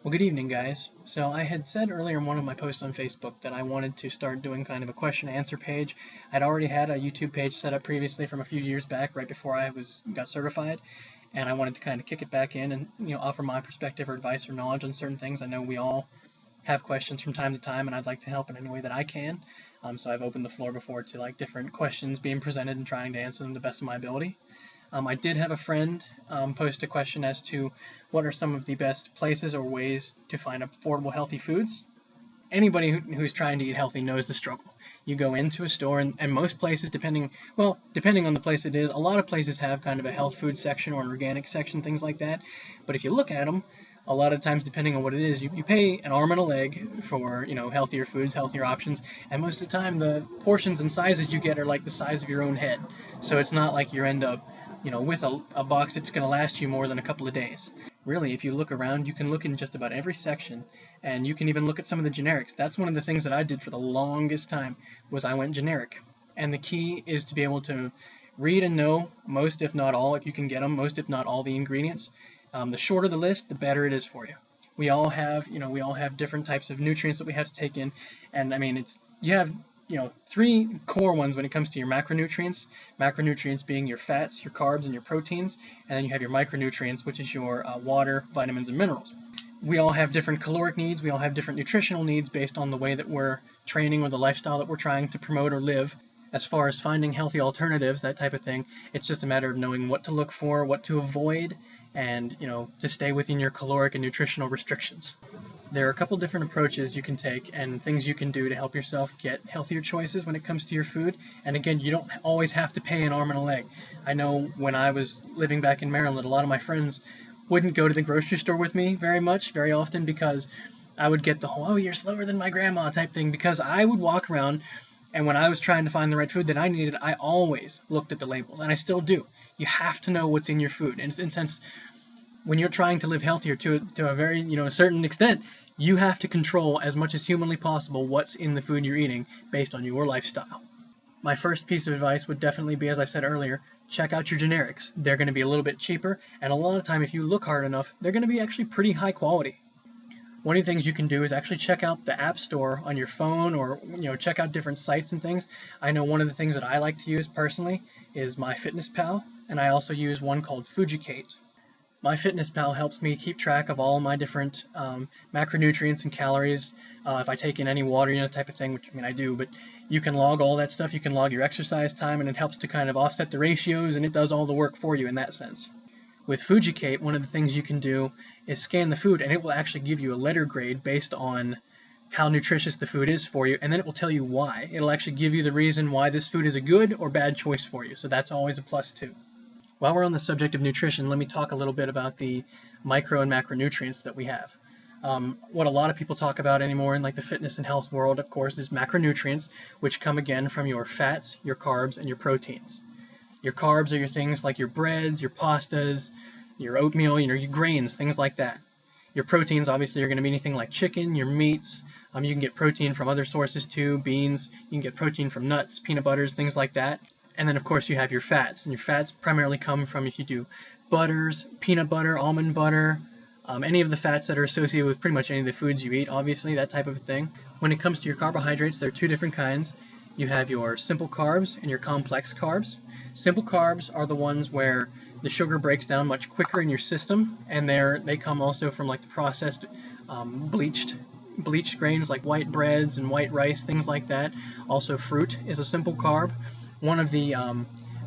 Well, good evening, guys. So I had said earlier in one of my posts on Facebook that I wanted to start doing kind of a question and answer page. I'd already had a YouTube page set up previously from a few years back, right before I got certified, and I wanted to kind of kick it back in and offer my perspective or advice or knowledge on certain things. I know we all have questions from time to time, and I'd like to help in any way that I can. So I've opened the floor before to like different questions being presented and trying to answer them to the best of my ability. I did have a friend post a question as to what are some of the best places or ways to find affordable healthy foods. Anybody who's trying to eat healthy knows the struggle. You go into a store, and most places, depending on the place it is, a lot of places have kind of a health food section or an organic section, things like that. But if you look at them, a lot of times, depending on what it is, you pay an arm and a leg for healthier foods, healthier options, and most of the time the portions and sizes you get are like the size of your own head. So it's not like you end up with a box that's going to last you more than a couple of days. Really, if you look around, you can look in just about every section, and you can even look at some of the generics. That's one of the things that I did for the longest time, was I went generic. And the key is to be able to read and know most, if not all, if you can get them, most, if not all, the ingredients. The shorter the list, the better it is for you. We all have different types of nutrients that we have to take in, and I mean, you have three core ones when it comes to your macronutrients. Macronutrients being your fats, your carbs, and your proteins, and then you have your micronutrients, which is your water, vitamins, and minerals. We all have different caloric needs. We all have different nutritional needs based on the way that we're training or the lifestyle that we're trying to promote or live. As far as finding healthy alternatives, that type of thing, it's just a matter of knowing what to look for, what to avoid, and to stay within your caloric and nutritional restrictions. There are a couple different approaches you can take and things you can do to help yourself get healthier choices when it comes to your food. And again, you don't always have to pay an arm and a leg. I know when I was living back in Maryland, a lot of my friends wouldn't go to the grocery store with me very often, because I would get the whole, oh, you're slower than my grandma type thing, because I would walk around, and when I was trying to find the right food that I needed, I always looked at the labels, and I still do. You have to know what's in your food. And since when you're trying to live healthier to a very certain extent, you have to control as much as humanly possible what's in the food you're eating based on your lifestyle. My first piece of advice would definitely be, as I said earlier, check out your generics. They're going to be a little bit cheaper, and a lot of time, if you look hard enough, they're going to be actually pretty high quality. One of the things you can do is actually check out the App Store on your phone, or check out different sites and things. I know one of the things that I like to use personally is MyFitnessPal, and I also use one called Fujicate. MyFitnessPal helps me keep track of all my different macronutrients and calories. If I take in any water, type of thing, which I do, but you can log all that stuff. You can log your exercise time, and it helps to kind of offset the ratios, and it does all the work for you in that sense. With Fujicate, one of the things you can do is scan the food, and it will actually give you a letter grade based on how nutritious the food is for you, and then it will tell you why. It'll actually give you the reason why this food is a good or bad choice for you, so that's always a plus too. While we're on the subject of nutrition, let me talk a little bit about the micro and macronutrients that we have. What a lot of people talk about anymore in like the fitness and health world, of course, is macronutrients, which come again from your fats, your carbs, and your proteins. Your carbs are your things like your breads, your pastas, your oatmeal, your grains, things like that. Your proteins, obviously, are going to be anything like chicken, your meats. You can get protein from other sources too, beans. You can get protein from nuts, peanut butters, things like that. And then, of course, you have your fats. And your fats primarily come from, if you do butters, peanut butter, almond butter, any of the fats that are associated with pretty much any of the foods you eat, obviously, that type of thing. When it comes to your carbohydrates, there are two different kinds. You have your simple carbs and your complex carbs. Simple carbs are the ones where the sugar breaks down much quicker in your system, and they come also from like the processed bleached grains like white breads and white rice, things like that. Also, fruit is a simple carb. One of the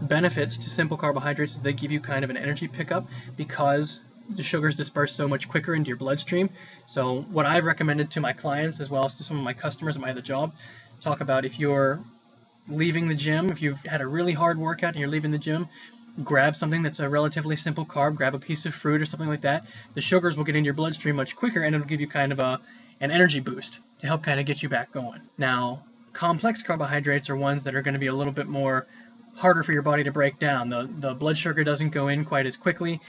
benefits to simple carbohydrates is they give you kind of an energy pickup because the sugars disperse so much quicker into your bloodstream. So what I've recommended to my clients, as well as to some of my customers at my other job, talk about if you're leaving the gym, if you've had a really hard workout and you're leaving the gym, grab something that's a relatively simple carb, grab a piece of fruit or something like that. The sugars will get into your bloodstream much quicker, and it'll give you kind of an energy boost to help kind of get you back going. Now, complex carbohydrates are ones that are going to be a little bit more harder for your body to break down. The blood sugar doesn't go in quite as quickly.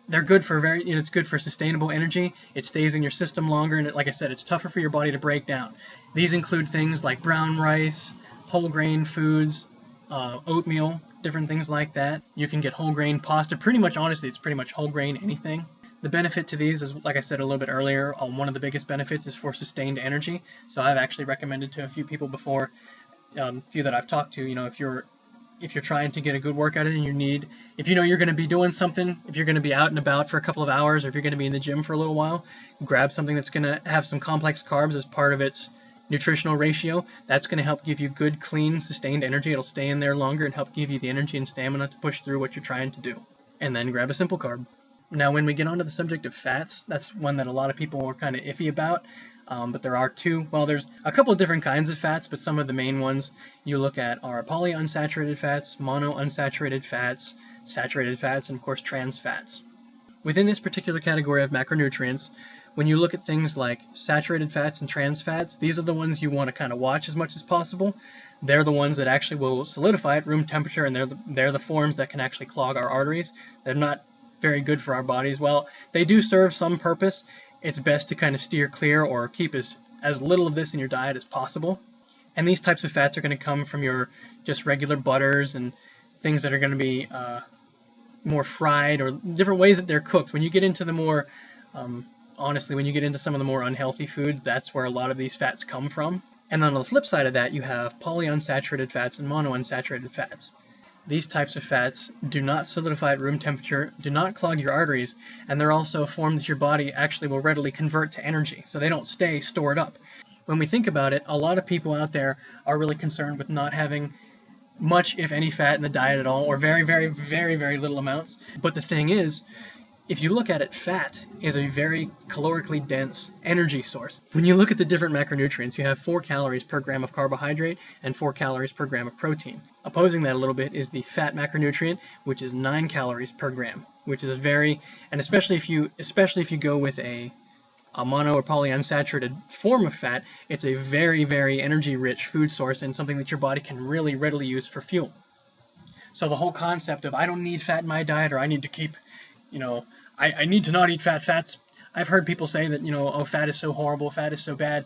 They're good for it's good for sustainable energy. It stays in your system longer, and like I said, it's tougher for your body to break down. These include things like brown rice, whole grain foods, oatmeal, different things like that. You can get whole grain pasta. Pretty much, honestly, it's pretty much whole grain anything. The benefit to these is, like I said a little bit earlier, one of the biggest benefits is for sustained energy. So I've actually recommended to a few people before, few that I've talked to, if you're trying to get a good workout in and if you know you're going to be doing something, if you're going to be out and about for a couple of hours, or if you're going to be in the gym for a little while, grab something that's going to have some complex carbs as part of its nutritional ratio. That's going to help give you good, clean, sustained energy. It'll stay in there longer and help give you the energy and stamina to push through what you're trying to do. And then grab a simple carb. Now, when we get onto the subject of fats, that's one that a lot of people are kind of iffy about. But there are there's a couple of different kinds of fats, but some of the main ones you look at are polyunsaturated fats, monounsaturated fats, saturated fats, and of course trans fats. Within this particular category of macronutrients, when you look at things like saturated fats and trans fats, these are the ones you want to kind of watch as much as possible. They're the ones that actually will solidify at room temperature, and they're the forms that can actually clog our arteries. They're not very good for our bodies. While they do serve some purpose, it's best to kind of steer clear or keep as little of this in your diet as possible. And these types of fats are going to come from your just regular butters and things that are going to be more fried, or different ways that they're cooked. When you get into the more, honestly, when you get into some of the more unhealthy foods, that's where a lot of these fats come from. And then on the flip side of that, you have polyunsaturated fats and monounsaturated fats. These types of fats do not solidify at room temperature, do not clog your arteries, and they're also a form that your body actually will readily convert to energy, so they don't stay stored up. When we think about it, a lot of people out there are really concerned with not having much, if any, fat in the diet at all, or very, very, very, very little amounts. But the thing is, if you look at it, fat is a very calorically dense energy source. When you look at the different macronutrients, you have 4 calories per gram of carbohydrate and 4 calories per gram of protein. Opposing that a little bit is the fat macronutrient, which is 9 calories per gram, which is and especially if you go with a mono or polyunsaturated form of fat, it's a very, very energy-rich food source and something that your body can really readily use for fuel. So the whole concept of I don't need fat in my diet, or I need to keep, I need to not eat fats. I've heard people say that, oh, fat is so horrible, fat is so bad.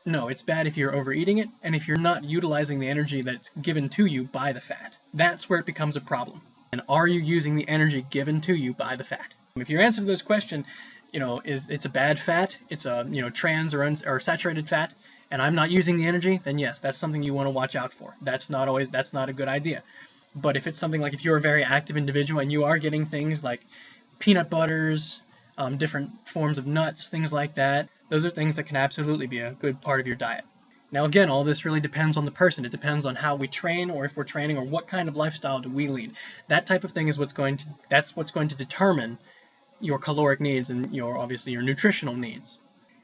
No, it's bad if you're overeating it, and if you're not utilizing the energy that's given to you by the fat. That's where it becomes a problem. And are you using the energy given to you by the fat? If your answer to this question, it's a bad fat, it's a, trans or saturated fat, and I'm not using the energy, then yes, that's something you want to watch out for. That's not a good idea. But if it's something like, if you're a very active individual and you are getting things like peanut butters, different forms of nuts, things like that, those are things that can absolutely be a good part of your diet. Now again, all this really depends on the person. It depends on how we train, or if we're training, or what kind of lifestyle do we lead. That type of thing is what's going to determine your caloric needs and obviously your nutritional needs.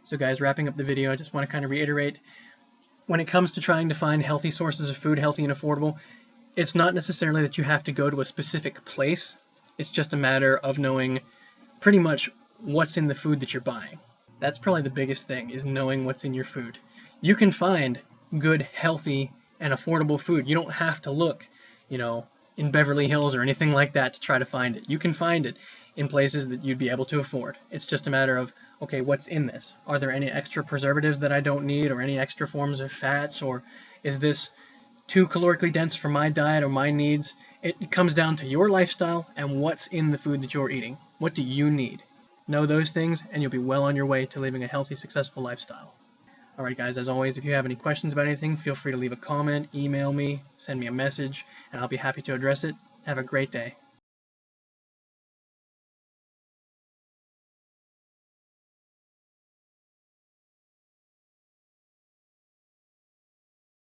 So guys, wrapping up the video, I just want to kind of reiterate, when it comes to trying to find healthy sources of food, healthy and affordable, it's not necessarily that you have to go to a specific place. It's just a matter of knowing pretty much what's in the food that you're buying. That's probably the biggest thing, is knowing what's in your food. You can find good, healthy, and affordable food. You don't have to look, in Beverly Hills or anything like that to try to find it. You can find it in places that you'd be able to afford. It's just a matter of, okay, what's in this? Are there any extra preservatives that I don't need, or any extra forms of fats, or is this too calorically dense for my diet or my needs? It comes down to your lifestyle and what's in the food that you're eating. What do you need? Know those things, and you'll be well on your way to living a healthy, successful lifestyle. Alright guys, as always, if you have any questions about anything, feel free to leave a comment, email me, send me a message, and I'll be happy to address it. Have a great day.